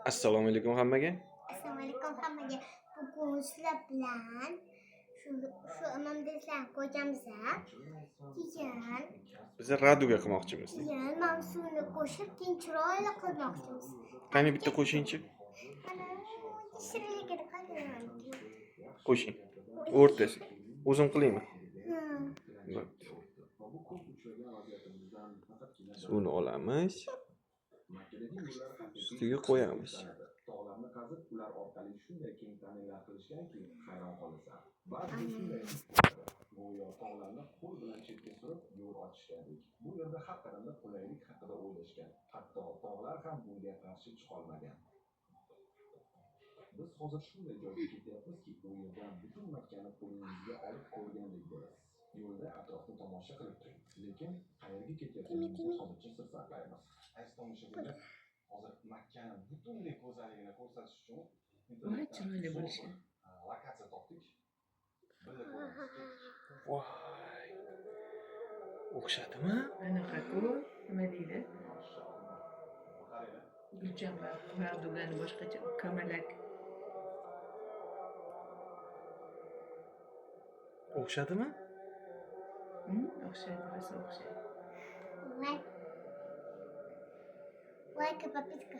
Assalomu alaykum hammaga. Assalomu alaykum hammaga. Bugun sizlar bilan shu imomdeslarni ko'ramiz. Keyin Biz Raduga qilmoqchimiz. mavzuni qo'shib keyin chiroyli qilmoqchimiz. Qani bitta qo'shingchi. Ana shirinligini qilamiz. Qo'shing. O'rtasi. O'zim qilaymi? Bo'pti. Suvni olamiz. Ustiga qo'yamiz. Tog'larni qazib, ular orqali shunday keng ta'minlar qilishganki, hayron qolasan. Ba'zi shunday go'yo tog'larni qo'l bilan chetga surib, yo'l ochishgandek. Bu yerda har qadamda qulaylik haqida o'ylashgan. Hatto tog'lar ham bunga qarshi chiqolmagan. Biz hozir shunday joyga ketyapmizki, bu yerdan butun Makkani qo'lingizga olib ko'rgandek bo'lasiz. Yo'lda atrofni tomosha qilib turing. Lekin qayerga ketayotganimizni hozircha sir saqlaymiz. Aziz tomoshabinlar, hozir Makkani butunlay go'zalligini ko'rsatish uchun Voy, chiroyli bo'lishi. lokatsiya topdik. Voy. O'xshadimi? Anaqa-ku, nima deydi? Gulchambar, Radugani boshqacha kamalak. O'xshadimi? O'xshaydi, rosa o'xshaydi. Лайк и подписка.